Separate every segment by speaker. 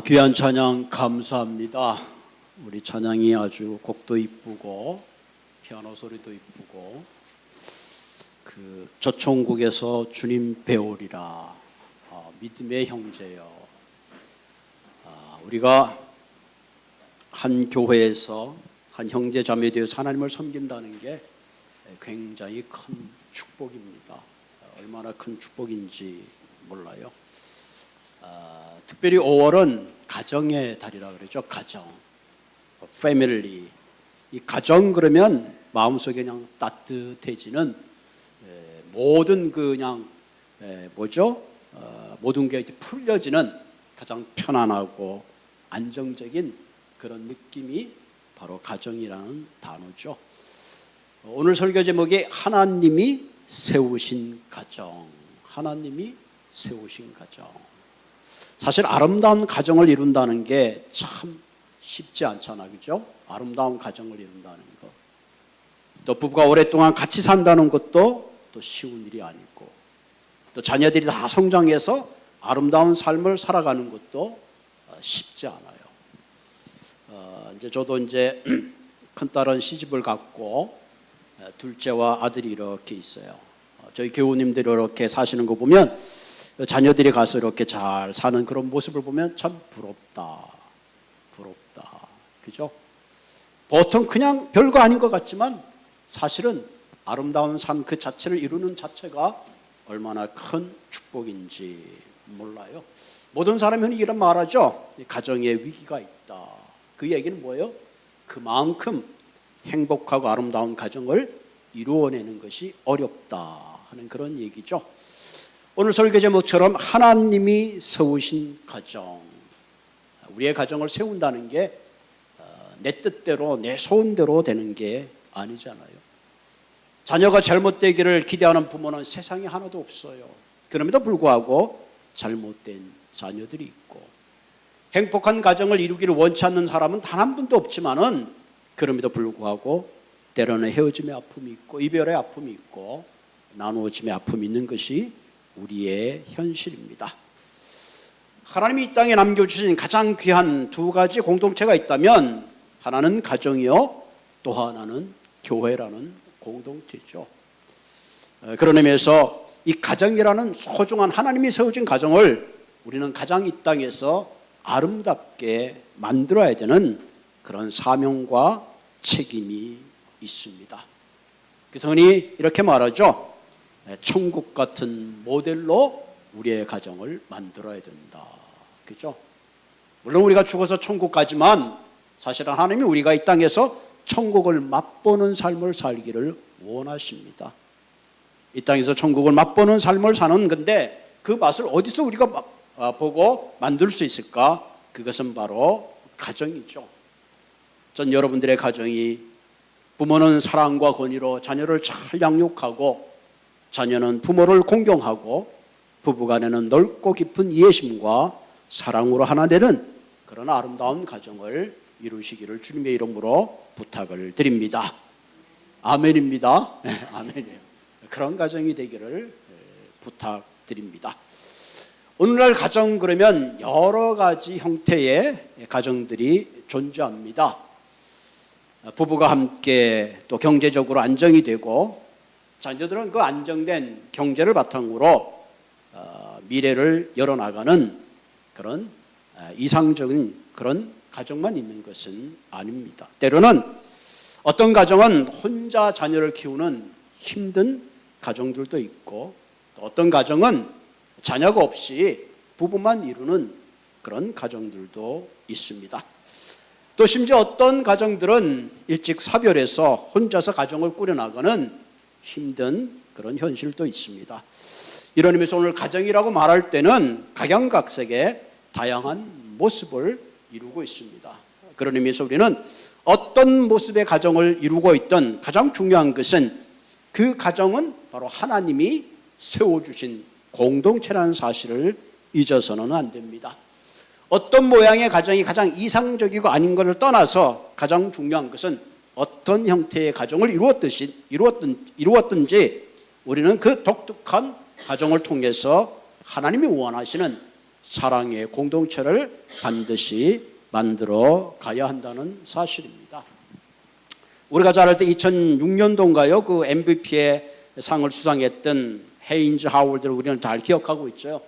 Speaker 1: 귀한 찬양 감사합니다. 우리 찬양이 아주 곡도 이쁘고 피아노 소리도 이쁘고 그 저총국에서 주님 배우리라 믿음의 형제여. 우리가 한 교회에서 한 형제 자매 되어서 하나님을 섬긴다는 게 굉장히 큰 축복입니다. 얼마나 큰 축복인지 몰라요. 특별히 5월은 가정의 달이라 그러죠. 가정, 패밀리. 이 가정 그러면 마음속에 그냥 따뜻해지는 모든 그냥 모든 게 이렇게 풀려지는 가장 편안하고 안정적인 그런 느낌이 바로 가정이라는 단어죠. 오늘 설교 제목이 하나님이 세우신 가정. 하나님이 세우신 가정. 사실 아름다운 가정을 이룬다는 게 참 쉽지 않잖아, 그죠? 아름다운 가정을 이룬다는 거. 또 부부가 오랫동안 같이 산다는 것도 또 쉬운 일이 아니고, 또 자녀들이 다 성장해서 아름다운 삶을 살아가는 것도 쉽지 않아요. 저도 이제 큰 딸은 시집을 갔고 둘째와 아들이 이렇게 있어요. 저희 교우님들이 이렇게 사시는 거 보면 자녀들이 가서 이렇게 잘 사는 그런 모습을 보면 참 부럽다. 그죠? 보통 그냥 별거 아닌 것 같지만 사실은 아름다운 삶 그 자체를 이루는 자체가 얼마나 큰 축복인지 몰라요. 모든 사람이 흔히 이런 말하죠. 가정에 위기가 있다. 그 얘기는 뭐예요? 그만큼 행복하고 아름다운 가정을 이루어내는 것이 어렵다 하는 그런 얘기죠. 오늘 설교 제목처럼 하나님이 세우신 가정, 우리의 가정을 세운다는 게 내 뜻대로 내 소원대로 되는 게 아니잖아요. 자녀가 잘못되기를 기대하는 부모는 세상에 하나도 없어요. 그럼에도 불구하고 잘못된 자녀들이 있고, 행복한 가정을 이루기를 원치 않는 사람은 단 한 분도 없지만은 그럼에도 불구하고 때로는 헤어짐의 아픔이 있고 이별의 아픔이 있고 나누어짐의 아픔이 있는 것이 우리의 현실입니다. 하나님이 이 땅에 남겨주신 가장 귀한 두 가지 공동체가 있다면 하나는 가정이요, 또 하나는 교회라는 공동체죠. 그런 의미에서 이 가정이라는 소중한 하나님이 세워진 가정을 우리는 가장 이 땅에서 아름답게 만들어야 되는 그런 사명과 책임이 있습니다. 그래서 흔히 이렇게 말하죠. 천국 같은 모델로 우리의 가정을 만들어야 된다. 그죠? 물론 우리가 죽어서 천국 가지만 사실은 하나님이 우리가 이 땅에서 천국을 맛보는 삶을 살기를 원하십니다. 이 땅에서 천국을 맛보는 삶을 사는 건데 그 맛을 어디서 우리가 보고 만들 수 있을까? 그것은 바로 가정이죠. 전 여러분들의 가정이 부모는 사랑과 권위로 자녀를 잘 양육하고 자녀는 부모를 공경하고 부부간에는 넓고 깊은 이해심과 사랑으로 하나 되는 그런 아름다운 가정을 이루시기를 주님의 이름으로 부탁을 드립니다. 아멘입니다. 네, 아멘이에요. 그런 가정이 되기를 부탁드립니다. 오늘날 가정 그러면 여러 가지 형태의 가정들이 존재합니다. 부부가 함께 또 경제적으로 안정이 되고 자녀들은 그 안정된 경제를 바탕으로 미래를 열어나가는 그런 이상적인 그런 가정만 있는 것은 아닙니다. 때로는 어떤 가정은 혼자 자녀를 키우는 힘든 가정들도 있고, 또 어떤 가정은 자녀가 없이 부부만 이루는 그런 가정들도 있습니다. 또 심지어 어떤 가정들은 일찍 사별해서 혼자서 가정을 꾸려나가는 힘든 그런 현실도 있습니다. 이런 의미에서 오늘 가정이라고 말할 때는 각양각색의 다양한 모습을 이루고 있습니다. 그런 의미에서 우리는 어떤 모습의 가정을 이루고 있던 가장 중요한 것은 그 가정은 바로 하나님이 세워주신 공동체라는 사실을 잊어서는 안 됩니다. 어떤 모양의 가정이 가장 이상적이고 아닌 것을 떠나서 가장 중요한 것은 어떤 형태의 가정을 이루었든지 우리는 그 독특한 가정을 통해서 하나님이 원하시는 사랑의 공동체를 반드시 만들어 가야 한다는 사실입니다. 우리가 잘 알 때 2006년도인가요? 그 MVP의 상을 수상했던 헤인즈 하월드를 우리는 잘 기억하고 있죠.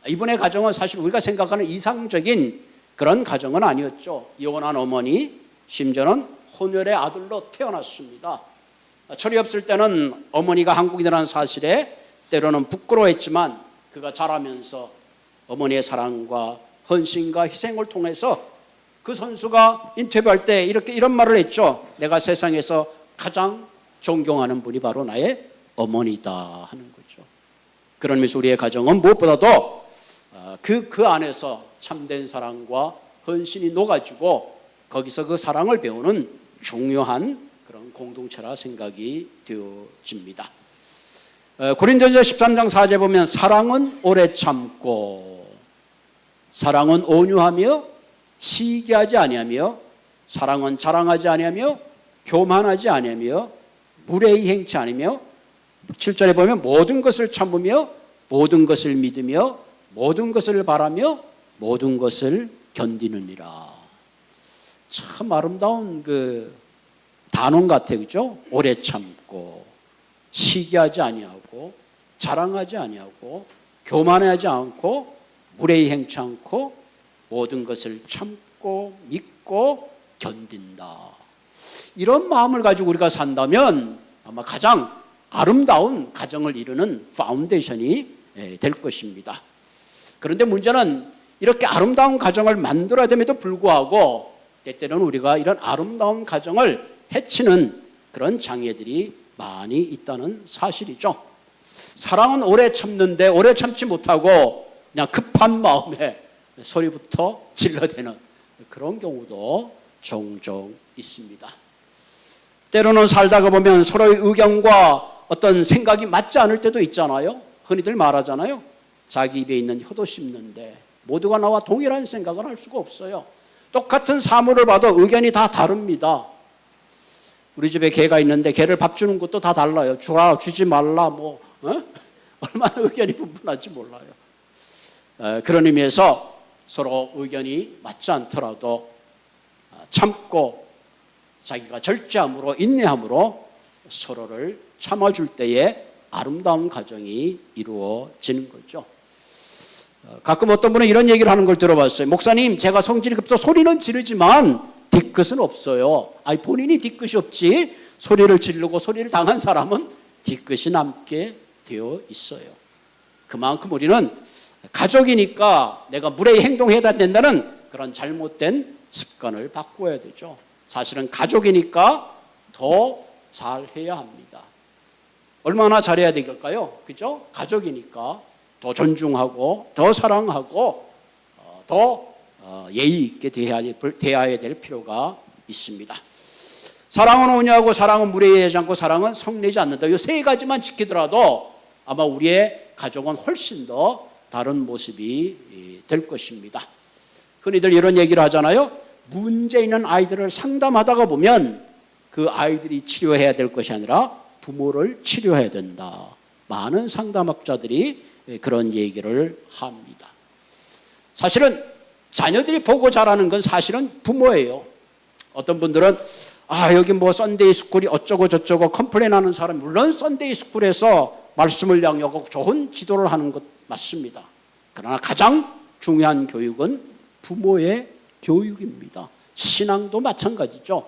Speaker 1: 이분의 가정은 사실 우리가 생각하는 이상적인 그런 가정은 아니었죠. 이혼한 어머니, 심지어는 혼혈의 아들로 태어났습니다. 철이 없을 때는 어머니가 한국인이라는 사실에 때로는 부끄러워했지만 그가 자라면서 어머니의 사랑과 헌신과 희생을 통해서 그 선수가 인터뷰할 때 이런 말을 했죠. 내가 세상에서 가장 존경하는 분이 바로 나의 어머니다 하는 거죠. 그런 의미에서 우리의 가정은 무엇보다도 그 안에서 참된 사랑과 헌신이 녹아지고 거기서 그 사랑을 배우는 중요한 그런 공동체라 생각이 되어집니다. 고린도전서 13장 4절 보면 사랑은 오래 참고 사랑은 온유하며 시기하지 아니하며 사랑은 자랑하지 아니하며 교만하지 아니하며 무례히 행치 아니며 7절에 보면 모든 것을 참으며 모든 것을 믿으며 모든 것을 바라며 모든 것을 견디느니라. 참 아름다운 그 단원 같아요. 그죠? 오래 참고 시기하지 아니하고 자랑하지 아니하고 교만하지 않고 무례히 행치 않고 모든 것을 참고 믿고 견딘다. 이런 마음을 가지고 우리가 산다면 아마 가장 아름다운 가정을 이루는 파운데이션이 될 것입니다. 그런데 문제는 이렇게 아름다운 가정을 만들어야 됨에도 불구하고 때때로는 우리가 이런 아름다운 가정을 해치는 그런 장애들이 많이 있다는 사실이죠. 사랑은 오래 참는데 오래 참지 못하고 그냥 급한 마음에 소리부터 질러대는 그런 경우도 종종 있습니다. 때로는 살다가 보면 서로의 의견과 어떤 생각이 맞지 않을 때도 있잖아요. 흔히들 말하잖아요. 자기 입에 있는 혀도 씹는데 모두가 나와 동일한 생각을 할 수가 없어요. 똑같은 사물을 봐도 의견이 다 다릅니다. 우리 집에 개가 있는데 개를 밥 주는 것도 다 달라요. 주라 주지 말라 얼마나 의견이 분분한지 몰라요. 그런 의미에서 서로 의견이 맞지 않더라도 참고 자기가 절제함으로 인내함으로 서로를 참아줄 때에 아름다운 가정이 이루어지는 거죠. 가끔 어떤 분은 이런 얘기를 하는 걸 들어봤어요. 목사님, 제가 성질이 급해서 소리는 지르지만 뒤끝은 없어요. 아니, 본인이 뒤끝이 없지 소리를 지르고 소리를 당한 사람은 뒤끝이 남게 되어 있어요. 그만큼 우리는 가족이니까 내가 무례히 행동해야 된다는 그런 잘못된 습관을 바꿔야 되죠. 사실은 가족이니까 더 잘해야 합니다. 얼마나 잘해야 될까요? 그죠? 가족이니까 더 존중하고 더 사랑하고 더 예의 있게 대해야 될 필요가 있습니다. 사랑은 온유하고 사랑은 무례하지 않고 사랑은 성내지 않는다. 이 세 가지만 지키더라도 아마 우리의 가족은 훨씬 더 다른 모습이 될 것입니다. 흔히들 이런 얘기를 하잖아요. 문제 있는 아이들을 상담하다가 보면 그 아이들이 치료해야 될 것이 아니라 부모를 치료해야 된다. 많은 상담학자들이 그런 얘기를 합니다. 사실은 자녀들이 보고 자라는 건 사실은 부모예요. 어떤 분들은 여기 뭐 썬데이 스쿨이 어쩌고 저쩌고 컴플레인하는 사람, 물론 썬데이 스쿨에서 말씀을 양육하고 좋은 지도를 하는 것 맞습니다. 그러나 가장 중요한 교육은 부모의 교육입니다. 신앙도 마찬가지죠.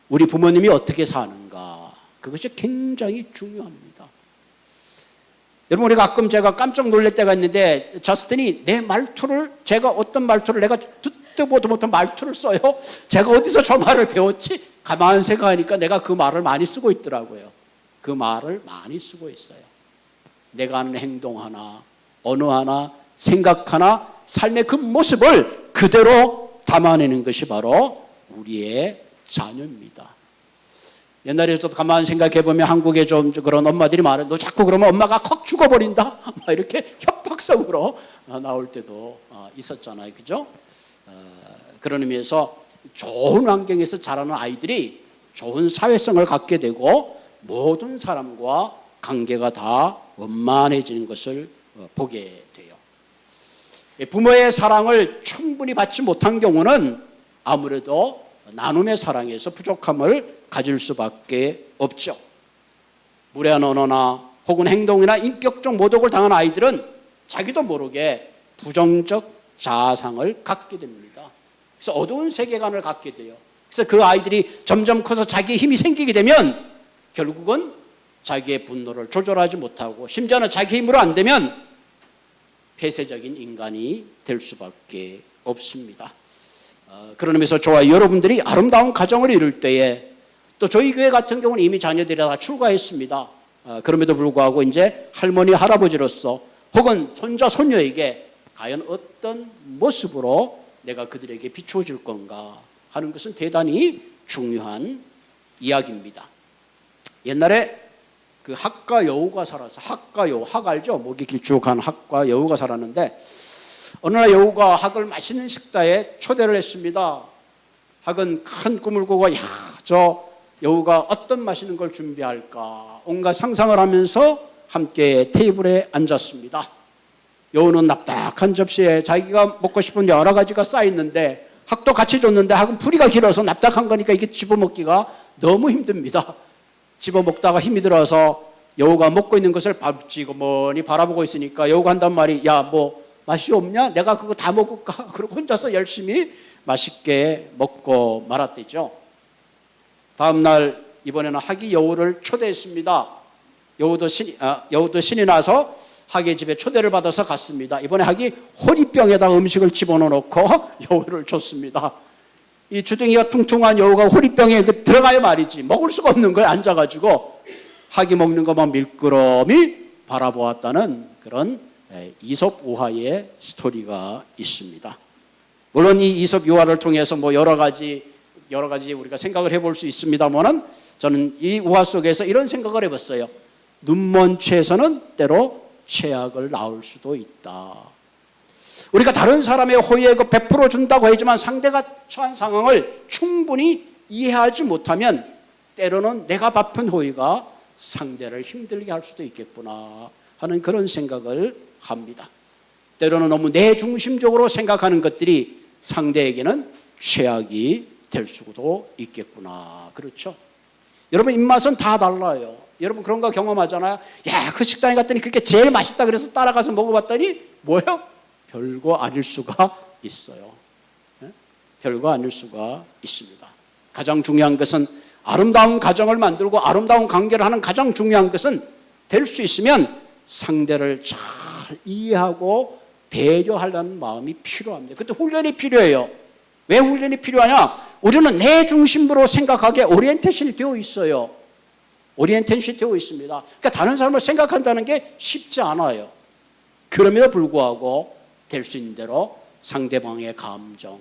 Speaker 1: 우리 부모님이 어떻게 사는가, 그것이 굉장히 중요합니다. 여러분, 우리 가끔 제가 깜짝 놀랄 때가 있는데 저스틴이 내 말투를, 제가 어떤 말투를 내가 듣도 보도 못한 말투를 써요. 제가 어디서 저 말을 배웠지? 가만 생각하니까 내가 그 말을 많이 쓰고 있더라고요. 그 말을 많이 쓰고 있어요. 내가 하는 행동 하나, 언어 하나, 생각 하나, 삶의 그 모습을 그대로 담아내는 것이 바로 우리의 자녀입니다. 옛날에 저도 가만히 생각해보면 한국에 좀 그런 엄마들이 많아요. 너 자꾸 그러면 엄마가 콱 죽어버린다, 막 이렇게 협박성으로 나올 때도 있었잖아요. 그죠? 그런 의미에서 좋은 환경에서 자라는 아이들이 좋은 사회성을 갖게 되고 모든 사람과 관계가 다 원만해지는 것을 보게 돼요. 부모의 사랑을 충분히 받지 못한 경우는 아무래도 나눔의 사랑에서 부족함을 가질 수밖에 없죠. 무례한 언어나 혹은 행동이나 인격적 모독을 당한 아이들은 자기도 모르게 부정적 자아상을 갖게 됩니다. 그래서 어두운 세계관을 갖게 돼요. 그래서 그 아이들이 점점 커서 자기의 힘이 생기게 되면 결국은 자기의 분노를 조절하지 못하고 심지어는 자기 힘으로 안 되면 폐쇄적인 인간이 될 수밖에 없습니다. 그런 의미에서 저와 여러분들이 아름다운 가정을 이룰 때에 또 저희 교회 같은 경우는 이미 자녀들이 다 출가했습니다. 그럼에도 불구하고 이제 할머니, 할아버지로서 혹은 손자, 손녀에게 과연 어떤 모습으로 내가 그들에게 비춰줄 건가 하는 것은 대단히 중요한 이야기입니다. 옛날에 그 학과 여우가 살아서 학과 여우, 학 알죠? 목이 길쭉한 학과 여우가 살았는데 어느 날 여우가 학을 맛있는 식사에 초대를 했습니다. 학은 큰 꿈을 꾸고 저 여우가 어떤 맛있는 걸 준비할까 온갖 상상을 하면서 함께 테이블에 앉았습니다. 여우는 납작한 접시에 자기가 먹고 싶은 여러 가지가 쌓여있는데 학도 같이 줬는데 학은 부리가 길어서 납작한 거니까 이게 집어먹기가 너무 힘듭니다. 집어먹다가 힘이 들어서 여우가 먹고 있는 것을 밥지고머니 바라보고 있으니까 여우가 한단 말이 야 뭐 맛이 없냐? 내가 그거 다 먹을까? 그러고 혼자서 열심히 맛있게 먹고 말았대죠. 다음 날 이번에는 학이 여우를 초대했습니다. 여우도 신이 나서 학의 집에 초대를 받아서 갔습니다. 이번에 학이 호리병에다 음식을 집어넣고 여우를 줬습니다. 이 주둥이가 퉁퉁한 여우가 호리병에 들어가야 말이지 먹을 수가 없는 거예요. 앉아가지고 학이 먹는 것만 밀끄러미 바라보았다는 그런 이솝 우화의 스토리가 있습니다. 물론 이 이솝 유화를 통해서 뭐 여러 가지 우리가 생각을 해볼 수 있습니다만은 저는 이 우화 속에서 이런 생각을 해봤어요. 눈먼 채에서는 때로 최악을 낳을 수도 있다. 우리가 다른 사람의 호의에 베풀어 준다고 하지만 상대가 처한 상황을 충분히 이해하지 못하면 때로는 내가 베푼 호의가 상대를 힘들게 할 수도 있겠구나 하는 그런 생각을 합니다. 때로는 너무 내 중심적으로 생각하는 것들이 상대에게는 최악이 될 수도 있겠구나. 그렇죠? 여러분 입맛은 다 달라요. 여러분 그런 거 경험하잖아요. 야, 그 식당에 갔더니 그게 제일 맛있다 그래서 따라가서 먹어봤더니 뭐예요? 별거 아닐 수가 있어요. 별거 아닐 수가 있습니다. 가장 중요한 것은 아름다운 가정을 만들고 아름다운 관계를 하는 가장 중요한 것은 될 수 있으면 상대를 잘 이해하고 배려하려는 마음이 필요합니다. 그때 훈련이 필요해요. 왜 훈련이 필요하냐? 우리는 내 중심으로 생각하기에 오리엔테이션이 되어 있어요. 오리엔테이션이 되어 있습니다. 그러니까 다른 사람을 생각한다는 게 쉽지 않아요. 그럼에도 불구하고 될 수 있는 대로 상대방의 감정,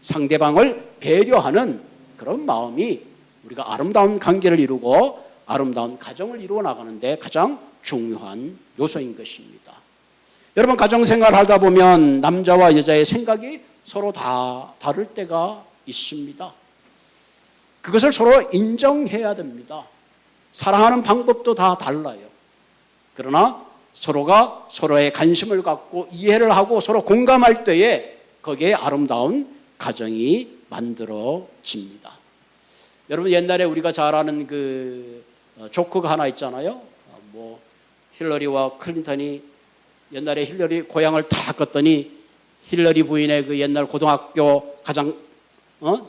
Speaker 1: 상대방을 배려하는 그런 마음이 우리가 아름다운 관계를 이루고 아름다운 가정을 이루어 나가는데 가장 중요한 요소인 것입니다. 여러분 가정생활 하다 보면 남자와 여자의 생각이 서로 다 다를 때가 있습니다. 그것을 서로 인정해야 됩니다. 사랑하는 방법도 다 달라요. 그러나 서로가 서로의 관심을 갖고 이해를 하고 서로 공감할 때에 거기에 아름다운 가정이 만들어집니다. 여러분 옛날에 우리가 잘 아는 그 조크가 하나 있잖아요. 뭐 힐러리와 클린턴이 옛날에 힐러리 고향을 다 껐더니 힐러리 부인의 그 옛날 고등학교 가장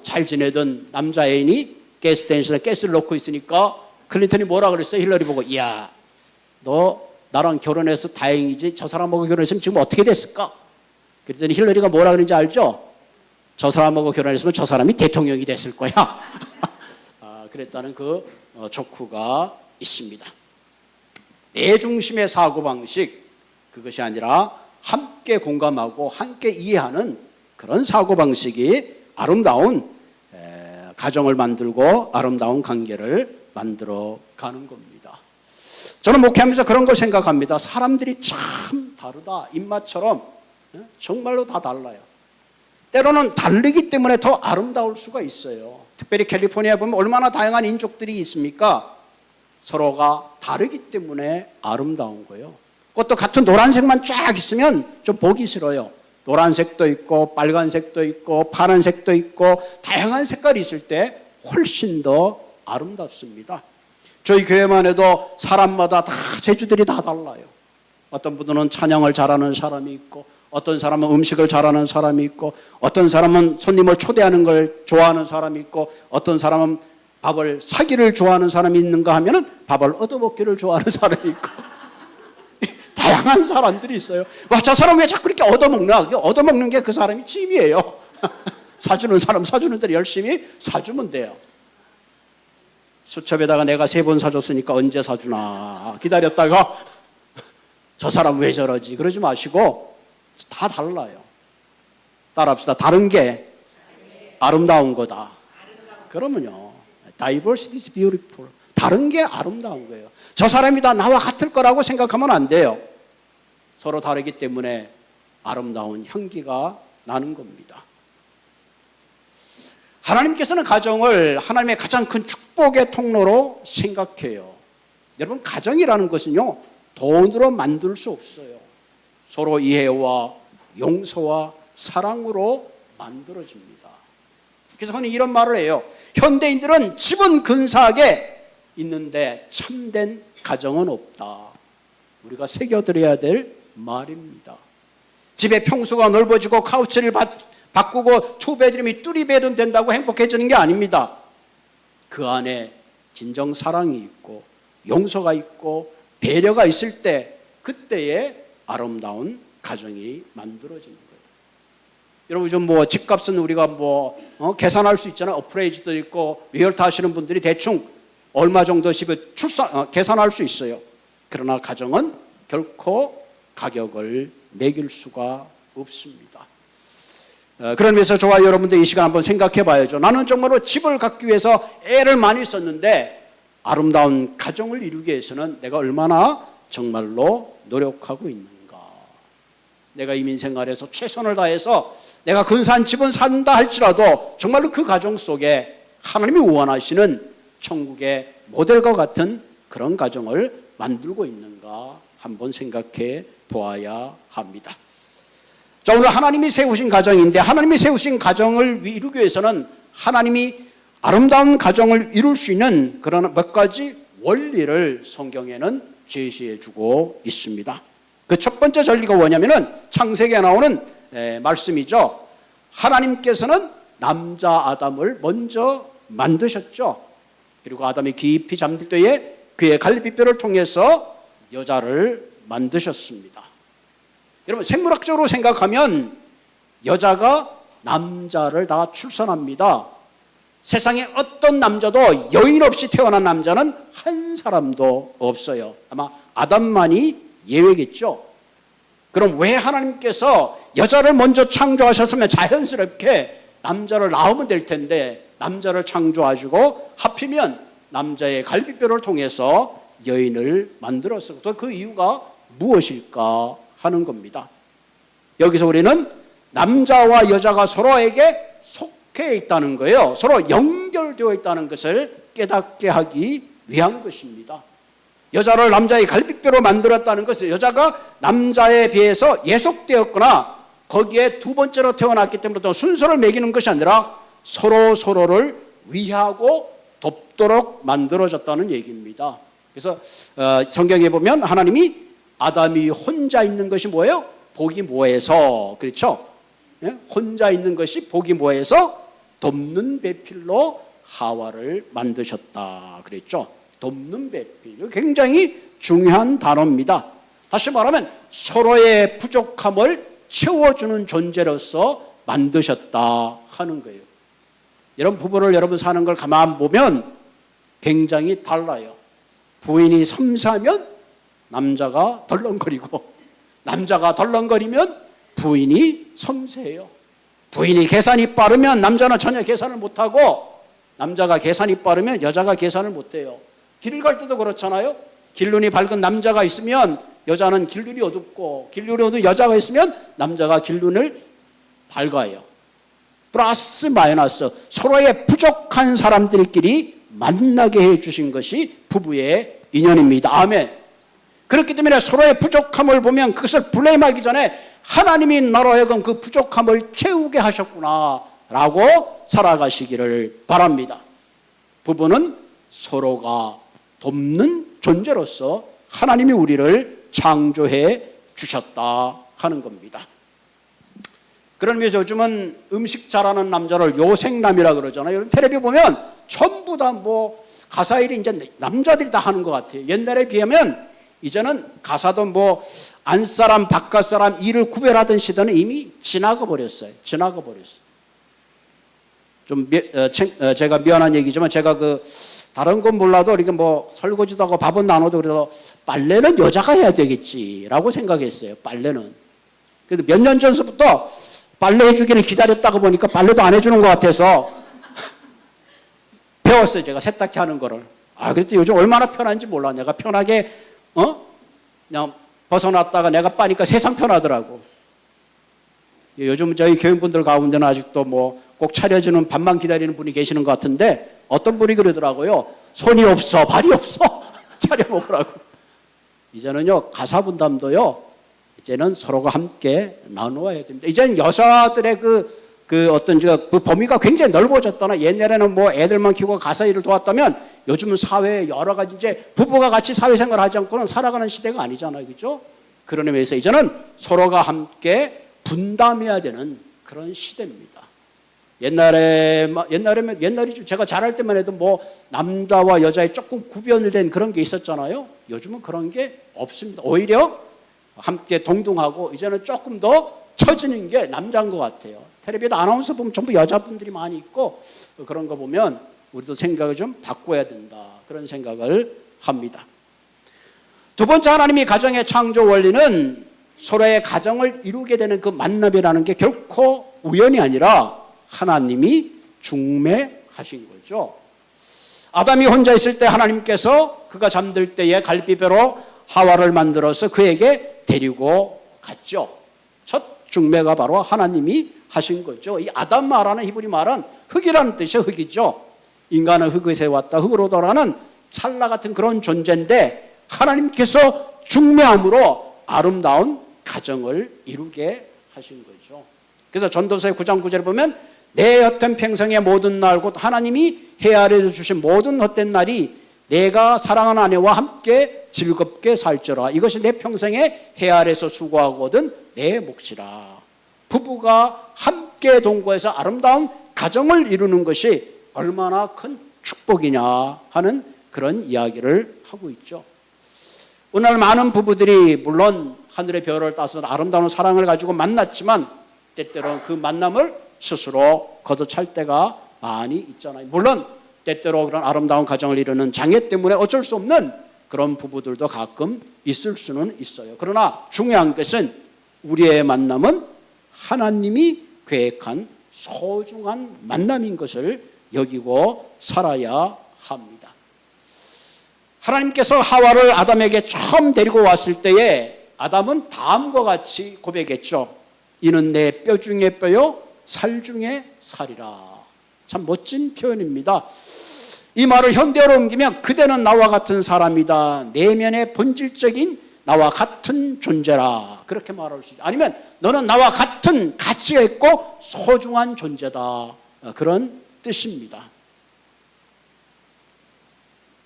Speaker 1: 잘 지내던 남자 애인이 가스스테이션에 가스를 넣고 있으니까 클린턴이 뭐라 그랬어요? 힐러리 보고 이야 너 나랑 결혼해서 다행이지 저 사람하고 결혼했으면 지금 어떻게 됐을까? 그랬더니 힐러리가 뭐라 그랬는지 알죠? 저 사람하고 결혼했으면 저 사람이 대통령이 됐을 거야. 그랬다는 그 조크가 있습니다. 내 중심의 사고방식 그것이 아니라 함께 공감하고 함께 이해하는 그런 사고방식이 아름다운 가정을 만들고 아름다운 관계를 만들어가는 겁니다. 저는 목회하면서 그런 걸 생각합니다. 사람들이 참 다르다. 입맛처럼 정말로 다 달라요. 때로는 다르기 때문에 더 아름다울 수가 있어요. 특별히 캘리포니아에 보면 얼마나 다양한 인종들이 있습니까? 서로가 다르기 때문에 아름다운 거예요. 그것도 같은 노란색만 쫙 있으면 좀 보기 싫어요. 노란색도 있고 빨간색도 있고 파란색도 있고 다양한 색깔이 있을 때 훨씬 더 아름답습니다. 저희 교회만 해도 사람마다 다 재주들이 다 달라요. 어떤 분들은 찬양을 잘하는 사람이 있고, 어떤 사람은 음식을 잘하는 사람이 있고, 어떤 사람은 손님을 초대하는 걸 좋아하는 사람이 있고, 어떤 사람은 밥을 사기를 좋아하는 사람이 있는가 하면은 밥을 얻어먹기를 좋아하는 사람이 있고 다양한 사람들이 있어요. 와, 저 사람 왜 자꾸 이렇게 얻어먹나? 얻어먹는 게 그 사람이 취미예요. 사주는 사람 사주는 대로 열심히 사주면 돼요. 수첩에다가 내가 3번 사줬으니까 언제 사주나 기다렸다가 저 사람 왜 저러지? 그러지 마시고 다 달라요. 따라합시다. 다른 게 아름다운 거다. 그러면요, diversity is beautiful. 다른 게 아름다운 거예요. 저 사람이 다 나와 같을 거라고 생각하면 안 돼요. 서로 다르기 때문에 아름다운 향기가 나는 겁니다. 하나님께서는 가정을 하나님의 가장 큰 축복의 통로로 생각해요. 여러분, 가정이라는 것은요, 돈으로 만들 수 없어요. 서로 이해와 용서와 사랑으로 만들어집니다. 그래서 흔히 이런 말을 해요. 현대인들은 집은 근사하게 있는데 참된 가정은 없다. 우리가 새겨드려야 될 말입니다. 집의 평수가 넓어지고 카우치를 바꾸고 투베드룸이 뚜리베드룸 된다고 행복해지는 게 아닙니다. 그 안에 진정 사랑이 있고 용서가 있고 배려가 있을 때 그때의 아름다운 가정이 만들어지는 거예요. 여러분, 요즘 뭐 집값은 우리가 계산할 수 있잖아요. 어프레이즈도 있고 리얼터 하시는 분들이 대충 얼마 정도 집을 계산할 수 있어요. 그러나 가정은 결코 가격을 매길 수가 없습니다. 그런 면에서 저와 여러분들 이 시간 한번 생각해 봐야죠. 나는 정말로 집을 갖기 위해서 애를 많이 썼는데 아름다운 가정을 이루기 위해서는 내가 얼마나 정말로 노력하고 있는가. 내가 이민 생활에서 최선을 다해서 내가 근사한 집은 산다 할지라도 정말로 그 가정 속에 하나님이 원하시는 천국의 모델과 같은 그런 가정을 만들고 있는가 한번 생각해 보아야 합니다. 자, 오늘 하나님이 세우신 가정인데 하나님이 세우신 가정을 이루기 위해서는 하나님이 아름다운 가정을 이룰 수 있는 그런 몇 가지 원리를 성경에는 제시해 주고 있습니다. 그 첫 번째 전리가 뭐냐면은 창세기에 나오는 말씀이죠. 하나님께서는 남자 아담을 먼저 만드셨죠. 그리고 아담이 깊이 잠들 때에 그의 갈비뼈를 통해서 여자를 만드셨습니다. 여러분, 생물학적으로 생각하면 여자가 남자를 다 출산합니다. 세상에 어떤 남자도 여인 없이 태어난 남자는 한 사람도 없어요. 아마 아담만이 예외겠죠. 그럼 왜 하나님께서 여자를 먼저 창조하셨으면 자연스럽게 남자를 낳으면 될 텐데 남자를 창조하시고 하필이면 남자의 갈비뼈를 통해서 여인을 만들었어요. 그 이유가 무엇일까 하는 겁니다. 여기서 우리는 남자와 여자가 서로에게 속해 있다는 거예요. 서로 연결되어 있다는 것을 깨닫게 하기 위한 것입니다. 여자를 남자의 갈비뼈로 만들었다는 것은 여자가 남자에 비해서 예속되었거나 거기에 두 번째로 태어났기 때문에 또 순서를 매기는 것이 아니라 서로를 위하고 돕도록 만들어졌다는 얘기입니다. 그래서 성경에 보면 하나님이 아담이 혼자 있는 것이 뭐예요? 복이 뭐해서, 그렇죠? 혼자 있는 것이 복이 뭐해서 돕는 배필로 하와를 만드셨다 그랬죠. 돕는 배필, 굉장히 중요한 단어입니다. 다시 말하면 서로의 부족함을 채워주는 존재로서 만드셨다 하는 거예요. 여러분, 부부를 여러분 사는 걸 가만 보면 굉장히 달라요. 부인이 섬세하면 남자가 덜렁거리고, 남자가 덜렁거리면 부인이 섬세해요. 부인이 계산이 빠르면 남자는 전혀 계산을 못하고, 남자가 계산이 빠르면 여자가 계산을 못해요. 길을 갈 때도 그렇잖아요. 길눈이 밝은 남자가 있으면 여자는 길눈이 어둡고, 길눈이 어두운 여자가 있으면 남자가 길눈을 밝아요. 플러스 마이너스 서로의 부족한 사람들끼리 만나게 해주신 것이 부부의 인연입니다. 아멘. 그렇기 때문에 서로의 부족함을 보면 그것을 블레임하기 전에 하나님이 나로 하여금 그 부족함을 채우게 하셨구나라고 살아가시기를 바랍니다. 부부는 서로가 돕는 존재로서 하나님이 우리를 창조해 주셨다 하는 겁니다. 그런 의미에서 요즘은 음식 잘하는 남자를 요생남이라 그러잖아요. 텔레비 보면 전부 다 뭐 가사 일이 이제 남자들이 다 하는 것 같아요. 옛날에 비하면 이제는 가사도 뭐 안사람 바깥사람 일을 구별하던 시대는 이미 지나가 버렸어요. 좀 제가 미안한 얘기지만 제가 그 다른 건 몰라도 이렇게 뭐 설거지도 하고 밥은 나눠도 그래도 빨래는 여자가 해야 되겠지라고 생각했어요. 빨래는. 근데 몇 년 전서부터 빨래 해주기를 기다렸다가 보니까 빨래도 안 해주는 것 같아서 배웠어요. 제가 세탁기 하는 거를. 그랬더니 요즘 얼마나 편한지 몰라. 내가 편하게 그냥 벗어놨다가 내가 빠니까 세상 편하더라고. 요즘 저희 교인분들 가운데는 아직도 뭐 꼭 차려주는 밥만 기다리는 분이 계시는 것 같은데 어떤 분이 그러더라고요. 손이 없어, 발이 없어. 차려 먹으라고. 이제는요, 가사 분담도요, 이제는 서로가 함께 나누어야 됩니다. 이제는 여자들의 그 어떤 그 범위가 굉장히 넓어졌다나 옛날에는 뭐 애들만 키우고 가사 일을 도왔다면 요즘은 사회에 여러 가지 이제 부부가 같이 사회생활 하지 않고는 살아가는 시대가 아니잖아요. 그죠? 그런 의미에서 이제는 서로가 함께 분담해야 되는 그런 시대입니다. 옛날이죠. 제가 자랄 때만 해도 뭐 남자와 여자의 조금 구별된 그런 게 있었잖아요. 요즘은 그런 게 없습니다. 오히려 함께 동등하고 이제는 조금 더 처지는 게 남자인 것 같아요. 텔레비전 아나운서 보면 전부 여자분들이 많이 있고 그런 거 보면 우리도 생각을 좀 바꿔야 된다. 그런 생각을 합니다. 두 번째 하나님이 가정의 창조 원리는 서로의 가정을 이루게 되는 그 만남이라는 게 결코 우연이 아니라 하나님이 중매하신 거죠. 아담이 혼자 있을 때 하나님께서 그가 잠들 때에 갈비뼈로 하와를 만들어서 그에게 데리고 갔죠. 첫 중매가 바로 하나님이 하신 거죠. 이 아담 말하는 히브리 말은 흙이라는 뜻이에요. 흙이죠. 인간은 흙에서 왔다 흙으로 돌아가는 찰나 같은 그런 존재인데 하나님께서 중매함으로 아름다운 가정을 이루게 하신 거죠. 그래서 전도서의 9장 9절에 보면 내 옅은 평생의 모든 날 곧 하나님이 해 아래에서 주신 모든 헛된 날이 내가 사랑하는 아내와 함께 즐겁게 살지어라. 이것이 내 평생에 해 아래에서 수고하거든 내 몫이라. 부부가 함께 동거해서 아름다운 가정을 이루는 것이 얼마나 큰 축복이냐 하는 그런 이야기를 하고 있죠. 오늘 많은 부부들이 물론 하늘의 별을 따서 아름다운 사랑을 가지고 만났지만 때때로 그 만남을 스스로 걷어찰 때가 많이 있잖아요. 물론 때때로 그런 아름다운 가정을 이루는 장애 때문에 어쩔 수 없는 그런 부부들도 가끔 있을 수는 있어요. 그러나 중요한 것은 우리의 만남은 하나님이 계획한 소중한 만남인 것을 여기고 살아야 합니다. 하나님께서 하와를 아담에게 처음 데리고 왔을 때에 아담은 다음과 같이 고백했죠. 이는 내 뼈 중에 뼈요 살 중에 살이라. 참 멋진 표현입니다. 이 말을 현대어로 옮기면 그대는 나와 같은 사람이다. 내면의 본질적인 나와 같은 존재라. 그렇게 말할 수 있죠. 아니면 너는 나와 같은 가치가 있고 소중한 존재다. 그런 뜻입니다.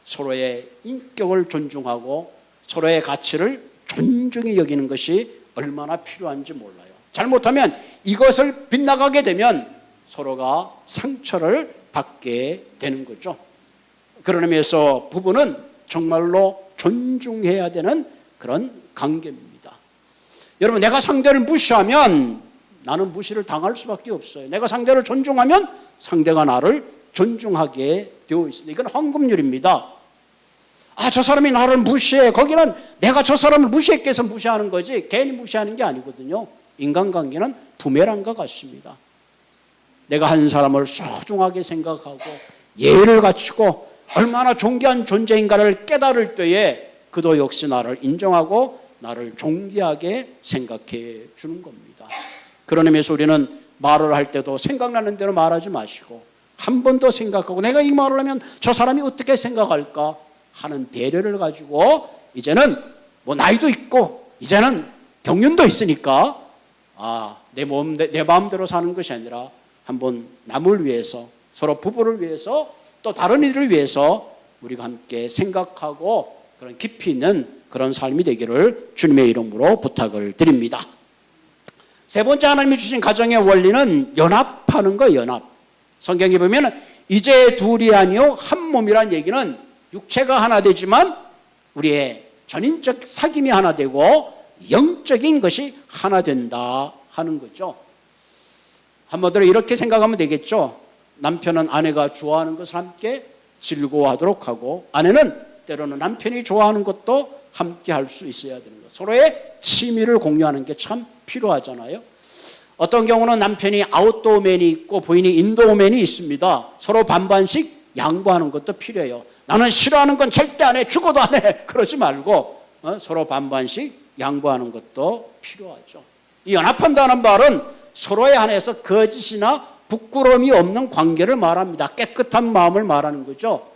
Speaker 1: 서로의 인격을 존중하고 서로의 가치를 존중히 여기는 것이 얼마나 필요한지 몰라요. 잘못하면 이것을 빗나가게 되면 서로가 상처를 받게 되는 거죠. 그런 의미에서 부부는 정말로 존중해야 되는 그런 관계입니다. 여러분, 내가 상대를 무시하면 나는 무시를 당할 수밖에 없어요. 내가 상대를 존중하면 상대가 나를 존중하게 되어 있습니다. 이건 황금률입니다. 저 사람이 나를 무시해. 거기는 내가 저 사람을 무시했기 위해서 무시하는 거지 괜히 무시하는 게 아니거든요. 인간관계는 부메랑과 같습니다. 내가 한 사람을 소중하게 생각하고 예의를 갖추고 얼마나 존귀한 존재인가를 깨달을 때에 그도 역시 나를 인정하고 나를 존귀하게 생각해 주는 겁니다. 그런 의미에서 우리는 말을 할 때도 생각나는 대로 말하지 마시고 한 번 더 생각하고 내가 이 말을 하면 저 사람이 어떻게 생각할까 하는 배려를 가지고 이제는 뭐 나이도 있고 이제는 경륜도 있으니까 내 마음대로 사는 것이 아니라 한번 남을 위해서, 서로 부부를 위해서, 또 다른 이들을 위해서 우리가 함께 생각하고 그런 깊이 있는 그런 삶이 되기를 주님의 이름으로 부탁을 드립니다. 세 번째, 하나님이 주신 가정의 원리는 연합하는 거예요. 연합. 성경에 보면 이제 둘이 아니요 한 몸이란 얘기는 육체가 하나 되지만 우리의 전인적 사귐이 하나 되고 영적인 것이 하나 된다 하는 거죠. 한마디로 이렇게 생각하면 되겠죠. 남편은 아내가 좋아하는 것을 함께 즐거워하도록 하고, 아내는 때로는 남편이 좋아하는 것도 함께 할 수 있어야 되는 것. 서로의 취미를 공유하는 게 참 필요하잖아요. 어떤 경우는 남편이 아웃도어맨이 있고 부인이 인도어맨이 있습니다. 서로 반반씩 양보하는 것도 필요해요. 나는 싫어하는 건 절대 안 해, 죽어도 안 해, 그러지 말고 서로 반반씩 양보하는 것도 필요하죠. 이 연합한다는 말은 서로에 한해서 거짓이나 부끄러움이 없는 관계를 말합니다. 깨끗한 마음을 말하는 거죠.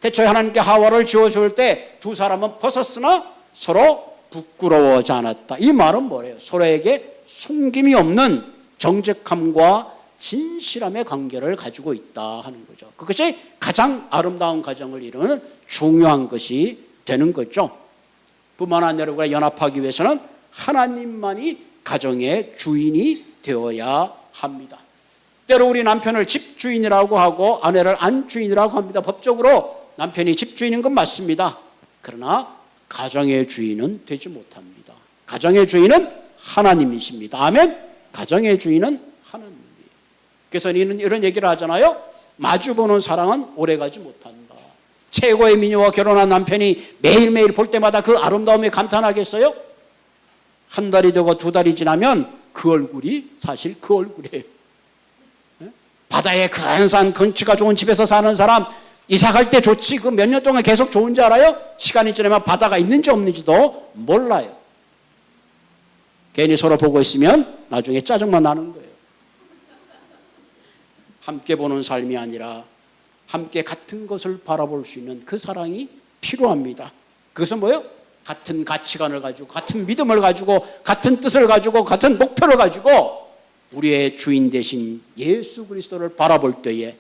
Speaker 1: 태초에 하나님께 하와를 지어줄 때 두 사람은 벗었으나 서로 부끄러워하지 않았다. 이 말은 뭐예요? 서로에게 숨김이 없는 정직함과 진실함의 관계를 가지고 있다 하는 거죠. 그것이 가장 아름다운 가정을 이루는 중요한 것이 되는 거죠. 부모나 여러분과 연합하기 위해서는 하나님만이 가정의 주인이 되어야 합니다. 때로 우리 남편을 집주인이라고 하고 아내를 안주인이라고 합니다. 법적으로 남편이 집주인인 건 맞습니다. 그러나 가정의 주인은 되지 못합니다. 가정의 주인은 하나님이십니다. 아멘. 가정의 주인은 하나님이에요. 그래서 이런 얘기를 하잖아요. 마주보는 사랑은 오래가지 못한다. 최고의 미녀와 결혼한 남편이 매일매일 볼 때마다 그 아름다움에 감탄하겠어요? 한 달이 되고 두 달이 지나면 그 얼굴이 사실 그 얼굴이에요. 바다에 근사한 경치가 좋은 집에서 사는 사람, 이사 갈 때 좋지, 그 몇 년 동안 계속 좋은지 알아요? 시간이 지나면 바다가 있는지 없는지도 몰라요. 괜히 서로 보고 있으면 나중에 짜증만 나는 거예요. 함께 보는 삶이 아니라 함께 같은 것을 바라볼 수 있는 그 사랑이 필요합니다. 그것은 뭐예요? 같은 가치관을 가지고, 같은 믿음을 가지고, 같은 뜻을 가지고, 같은 목표를 가지고 우리의 주인 되신 예수 그리스도를 바라볼 때에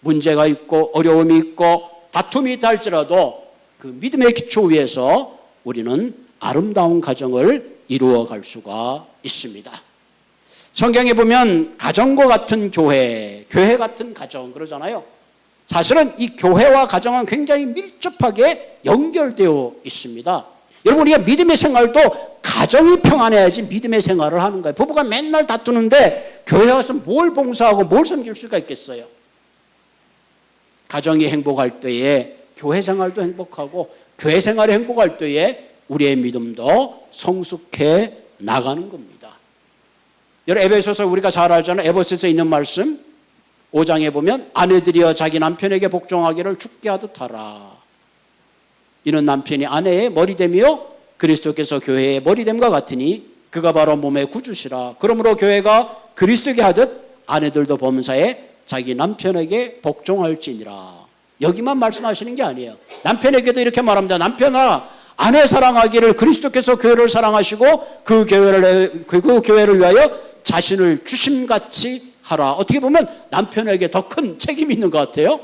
Speaker 1: 문제가 있고 어려움이 있고 다툼이 있다 할지라도 그 믿음의 기초 위에서 우리는 아름다운 가정을 이루어갈 수가 있습니다. 성경에 보면 가정과 같은 교회, 교회 같은 가정 그러잖아요. 사실은 이 교회와 가정은 굉장히 밀접하게 연결되어 있습니다. 여러분, 우리가 믿음의 생활도 가정이 평안해야지 믿음의 생활을 하는 거예요. 부부가 맨날 다투는데 교회 와서 뭘 봉사하고 뭘 섬길 수가 있겠어요? 가정이 행복할 때에 교회 생활도 행복하고 교회 생활이 행복할 때에 우리의 믿음도 성숙해 나가는 겁니다. 여러분, 에베소서 우리가 잘 알잖아요. 에베소서에 있는 말씀 5장에 보면 아내들이여 자기 남편에게 복종하기를 죽게 하듯 하라. 이는 남편이 아내의 머리됨이요 그리스도께서 교회의 머리됨과 같으니 그가 바로 몸의 구주시라. 그러므로 교회가 그리스도에게 하듯 아내들도 범사에 자기 남편에게 복종할지니라. 여기만 말씀하시는 게 아니에요. 남편에게도 이렇게 말합니다. 남편아, 아내 사랑하기를 그리스도께서 교회를 사랑하시고 그 교회를 위하여 자신을 주심같이 하라. 어떻게 보면 남편에게 더 큰 책임이 있는 것 같아요.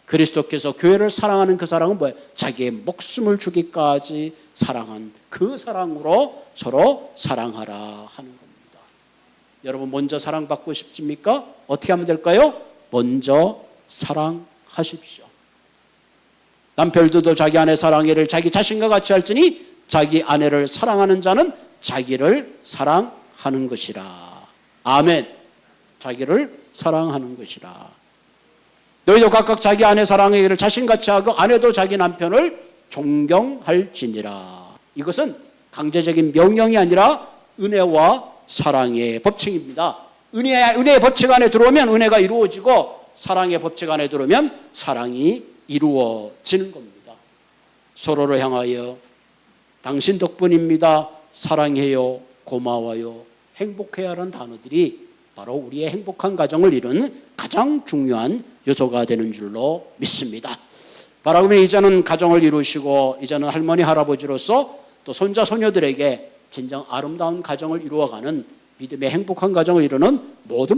Speaker 1: 그리스도께서 교회를 사랑하는 그 사랑은 뭐예요? 자기의 목숨을 주기까지 사랑한 그 사랑으로 서로 사랑하라 하는 겁니다. 여러분, 먼저 사랑받고 싶습니까? 어떻게 하면 될까요? 먼저 사랑하십시오. 남편들도 자기 아내 사랑하기를 자기 자신과 같이 할지니 자기 아내를 사랑하는 자는 자기를 사랑하는 것이라. 아멘. 자기를 사랑하는 것이라. 너희도 각각 자기 아내 사랑하기를 자신같이 하고 아내도 자기 남편을 존경할지니라. 이것은 강제적인 명령이 아니라 은혜와 사랑의 법칙입니다. 은혜의 법칙 안에 들어오면 은혜가 이루어지고 사랑의 법칙 안에 들어오면 사랑이 이루어지는 겁니다. 서로를 향하여 당신 덕분입니다. 사랑해요. 고마워요. 행복해야 하는 단어들이 바로 우리의 행복한 가정을 이루는 가장 중요한 요소가 되는 줄로 믿습니다. 바라보면 이제는 가정을 이루시고 이제는 할머니 할아버지로서 또 손자 손녀들에게 진정 아름다운 가정을 이루어가는 믿음의 행복한 가정을 이루는 모든